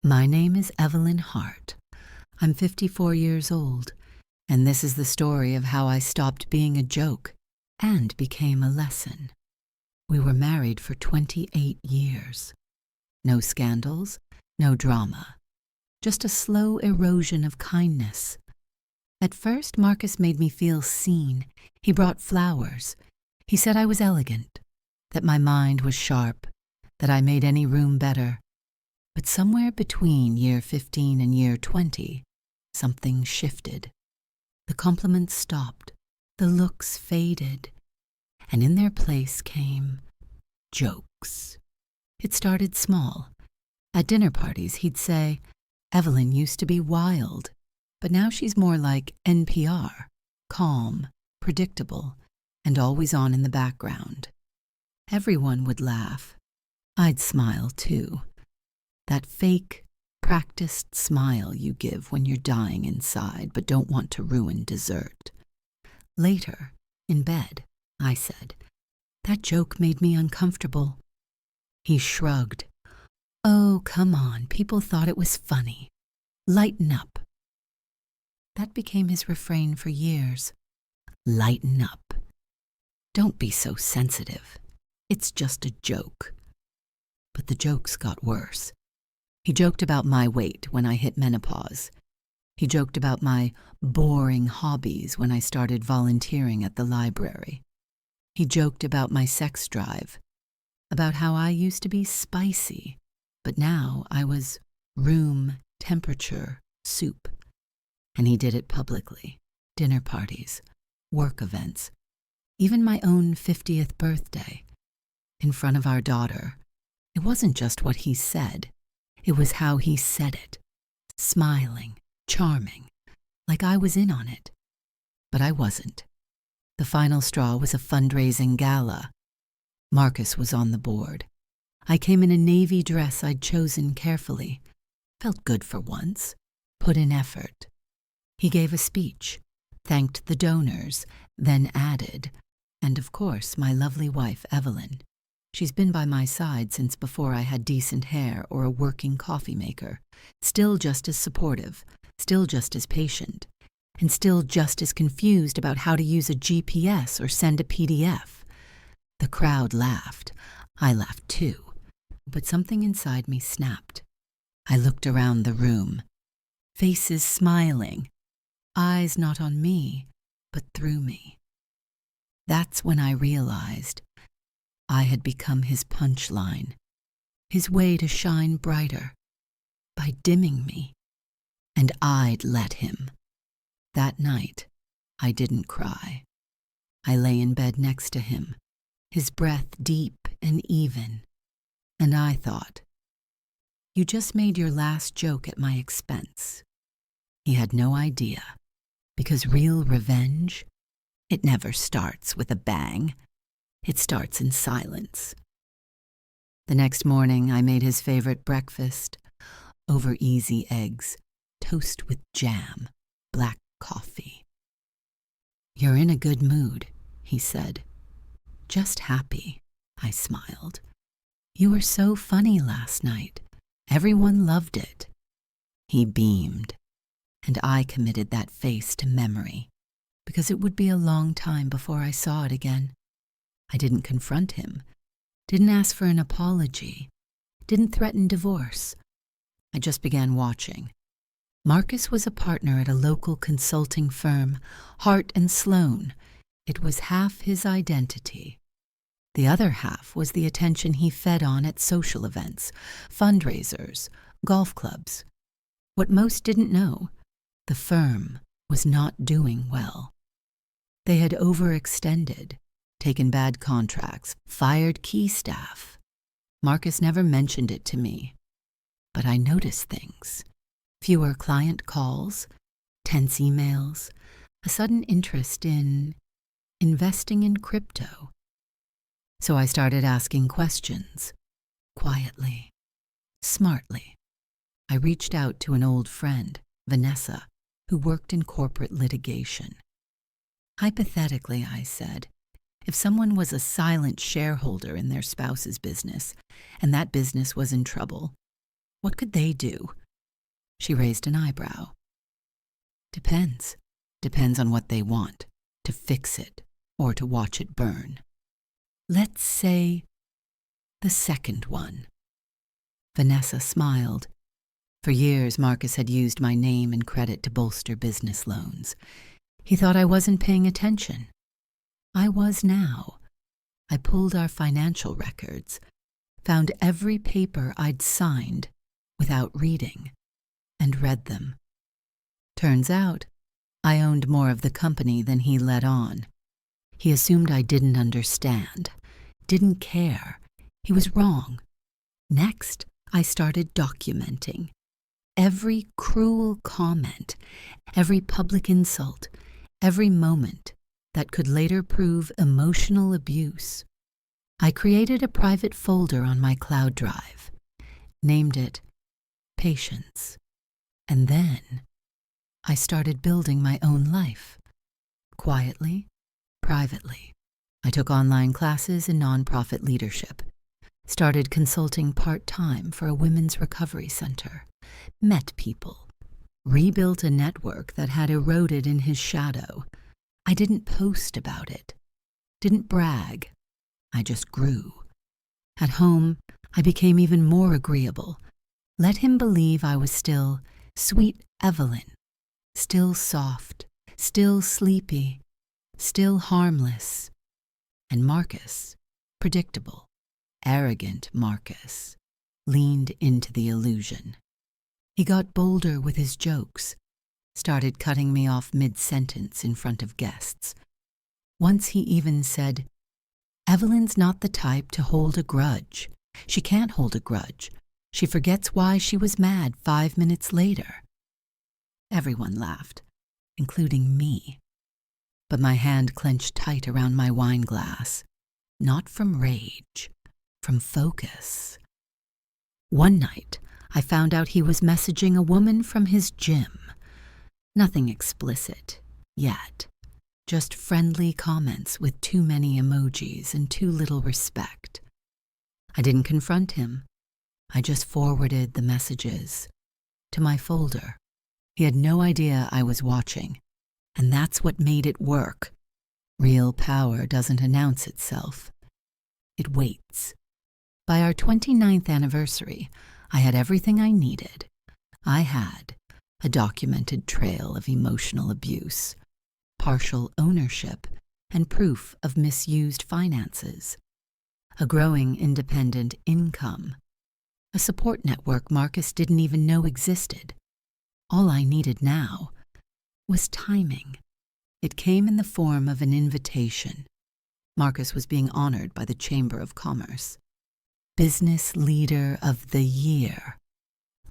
My name is Evelyn Hart. I'm 54 years old, and this is the story of how I stopped being a joke and became a lesson. We were married for 28 years. No scandals, no drama, just a slow erosion of kindness. At first, Marcus made me feel seen. He brought flowers. He said I was elegant, that my mind was sharp, that I made any room better. But somewhere between year 15 and year 20, something shifted. The compliments stopped, the looks faded, and in their place came jokes. It started small. At dinner parties, he'd say, "Evelyn used to be wild, but now she's more like NPR, calm, predictable, and always on in the background." Everyone would laugh. I'd smile too. That fake, practiced smile you give when you're dying inside but don't want to ruin dessert. Later, in bed, I said, "That joke made me uncomfortable." He shrugged. "Oh, come on, people thought it was funny. Lighten up." That became his refrain for years. Lighten up. Don't be so sensitive. It's just a joke. But the jokes got worse. He joked about my weight when I hit menopause. He joked about my boring hobbies when I started volunteering at the library. He joked about my sex drive, about how I used to be spicy, but now I was room temperature soup. And he did it publicly, dinner parties, work events, even my own 50th birthday, in front of our daughter. It wasn't just what he said. It was how he said it, smiling, charming, like I was in on it. But I wasn't. The final straw was a fundraising gala. Marcus was on the board. I came in a navy dress I'd chosen carefully. Felt good for once. Put in effort. He gave a speech, thanked the donors, then added, and of course my lovely wife, Evelyn. She's been by my side since before I had decent hair or a working coffee maker, still just as supportive, still just as patient, and still just as confused about how to use a GPS or send a PDF. The crowd laughed. I laughed too, but something inside me snapped. I looked around the room. Faces smiling, eyes not on me, but through me. That's when I realized I had become his punchline, his way to shine brighter, by dimming me, and I'd let him. That night, I didn't cry. I lay in bed next to him, his breath deep and even, and I thought, "You just made your last joke at my expense." He had no idea, because real revenge, it never starts with a bang. It starts in silence. The next morning, I made his favorite breakfast, over easy eggs, toast with jam, black coffee. "You're in a good mood," he said. "Just happy," I smiled. "You were so funny last night. Everyone loved it." He beamed, and I committed that face to memory, because it would be a long time before I saw it again. I didn't confront him, didn't ask for an apology, didn't threaten divorce. I just began watching. Marcus was a partner at a local consulting firm, Hart and Sloan. It was half his identity. The other half was the attention he fed on at social events, fundraisers, golf clubs. What most didn't know, the firm was not doing well. They had overextended, taken bad contracts, fired key staff. Marcus never mentioned it to me, but I noticed things. Fewer client calls, tense emails, a sudden interest in investing in crypto. So I started asking questions, quietly, smartly. I reached out to an old friend, Vanessa, who worked in corporate litigation. Hypothetically, I said, if someone was a silent shareholder in their spouse's business, and that business was in trouble, What could they do? She raised an eyebrow. Depends. Depends on what they want, to fix it or to watch it burn. Let's say the second one. Vanessa smiled. For years, Marcus had used my name and credit to bolster business loans. He thought I wasn't paying attention. I was now. I pulled our financial records, found every paper I'd signed without reading, and read them. Turns out, I owned more of the company than he let on. He assumed I didn't understand, didn't care. He was wrong. Next, I started documenting. Every cruel comment, every public insult, every moment that could later prove emotional abuse. I created a private folder on my cloud drive, named it Patience, and then I started building my own life, quietly, privately. I took online classes in nonprofit leadership, started consulting part-time for a women's recovery center, met people, rebuilt a network that had eroded in his shadow. I didn't post about it, didn't brag. I just grew. At home, I became even more agreeable. Let him believe I was still sweet Evelyn, still soft, still sleepy, still harmless. And Marcus, predictable, arrogant Marcus, leaned into the illusion. He got bolder with his jokes, started cutting me off mid-sentence in front of guests. Once he even said, "Evelyn's not the type to hold a grudge. She can't hold a grudge. She forgets why she was mad 5 minutes later." Everyone laughed, including me. But my hand clenched tight around my wine glass, not from rage, from focus. One night, I found out he was messaging a woman from his gym. Nothing explicit, yet. Just friendly comments with too many emojis and too little respect. I didn't confront him. I just forwarded the messages to my folder. He had no idea I was watching, and that's what made it work. Real power doesn't announce itself. It waits. By our 29th anniversary, I had everything I needed. I had a documented trail of emotional abuse, partial ownership, and proof of misused finances, a growing independent income, a support network Marcus didn't even know existed. All I needed now was timing. It came in the form of an invitation. Marcus was being honored by the Chamber of Commerce. Business Leader of the Year.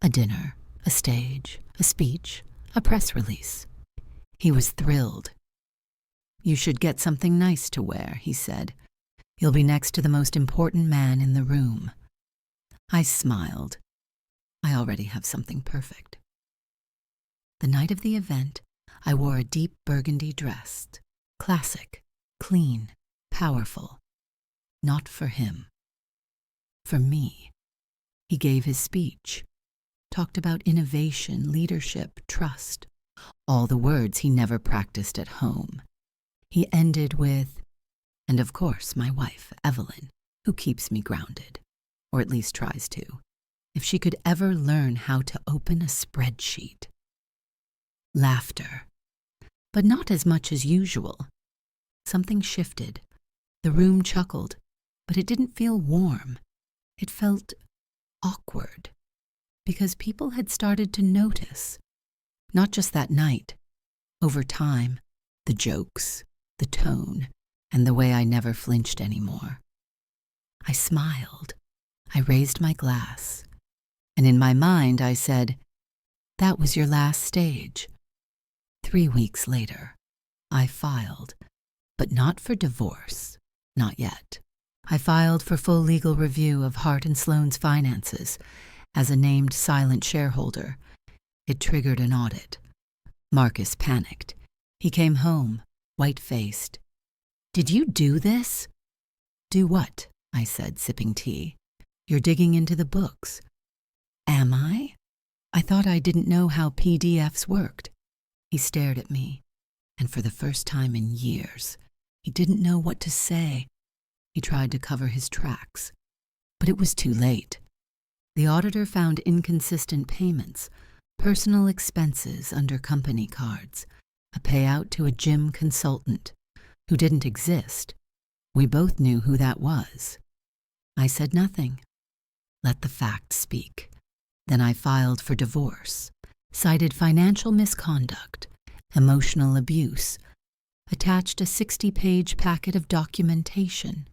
A dinner, a stage, a speech, a press release. He was thrilled. "You should get something nice to wear," he said. "You'll be next to the most important man in the room." I smiled. I already have something perfect. The night of the event, I wore a deep burgundy dress. Classic, clean, powerful. Not for him. For me. He gave his speech. Talked about innovation, leadership, trust. All the words he never practiced at home. He ended with, "And of course my wife, Evelyn, who keeps me grounded, or at least tries to. If she could ever learn how to open a spreadsheet." Laughter. But not as much as usual. Something shifted. The room chuckled, but it didn't feel warm. It felt awkward, because people had started to notice. Not just that night. Over time, the jokes, the tone, and the way I never flinched anymore. I smiled. I raised my glass. And in my mind, I said, "That was your last stage." 3 weeks later, I filed, but not for divorce, not yet. I filed for full legal review of Hart and Sloan's finances. As a named silent shareholder, it triggered an audit. Marcus panicked. He came home, white-faced. "Did you do this?" "Do what?" I said, sipping tea. "You're digging into the books." Am I? I thought I didn't know how PDFs worked. He stared at me, and for the first time in years, he didn't know what to say. He tried to cover his tracks, but it was too late. The auditor found inconsistent payments, personal expenses under company cards, a payout to a gym consultant who didn't exist. We both knew who that was. I said nothing. Let the facts speak. Then I filed for divorce, cited financial misconduct, emotional abuse, attached a 60-page packet of documentation.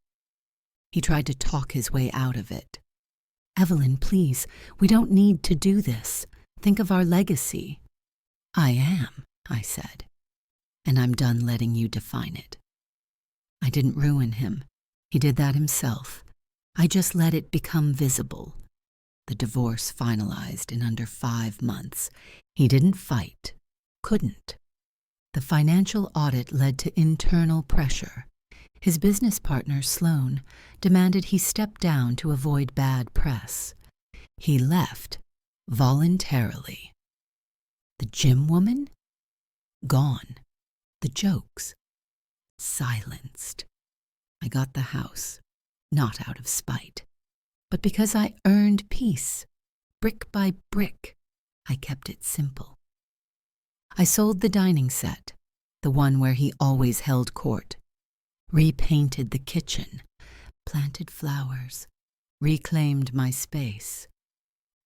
He tried to talk his way out of it. Evelyn, please, we don't need to do this. Think of our legacy. I am, I said, and I'm done letting you define it. I didn't ruin him. He did that himself. I just let it become visible. The divorce finalized in under 5 months. He didn't fight, couldn't. The financial audit led to internal pressure. His business partner, Sloan, demanded he step down to avoid bad press. He left voluntarily. The gym woman? Gone. The jokes? Silenced. I got the house, not out of spite, but because I earned peace. Brick by brick, I kept it simple. I sold the dining set, the one where he always held court, repainted the kitchen, planted flowers, reclaimed my space.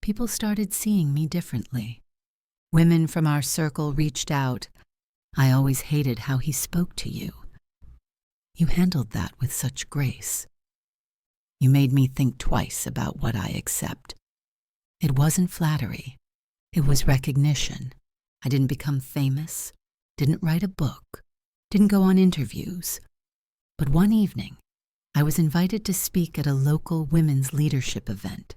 People started seeing me differently. Women from our circle reached out. I always hated how he spoke to you. You handled that with such grace. You made me think twice about what I accept. It wasn't flattery. It was recognition. I didn't become famous, didn't write a book, didn't go on interviews. But one evening, I was invited to speak at a local women's leadership event.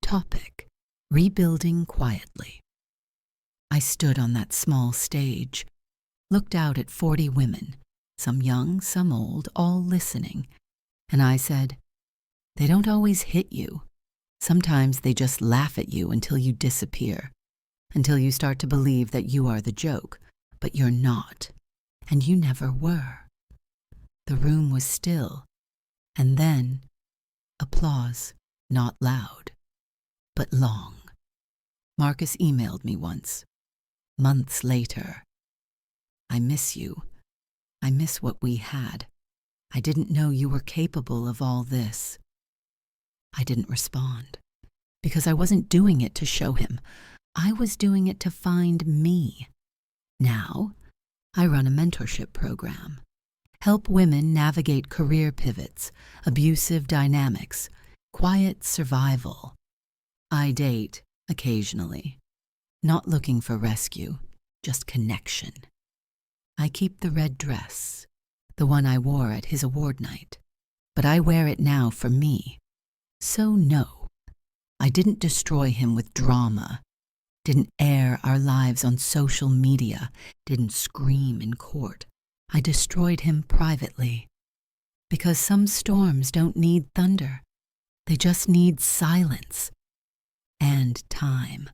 Topic: rebuilding quietly. I stood on that small stage, looked out at 40 women, some young, some old, all listening, and I said, they don't always hit you. Sometimes they just laugh at you until you disappear, until you start to believe that you are the joke, but you're not, and you never were. The room was still, and then applause, not loud, but long. Marcus emailed me once, months later. I miss you. I miss what we had. I didn't know you were capable of all this. I didn't respond, because I wasn't doing it to show him. I was doing it to find me. Now, I run a mentorship program. Help women navigate career pivots, abusive dynamics, quiet survival. I date, occasionally. Not looking for rescue, just connection. I keep the red dress, the one I wore at his award night, but I wear it now for me. So no, I didn't destroy him with drama, didn't air our lives on social media, didn't scream in court. I destroyed him privately, because some storms don't need thunder. They just need silence and time.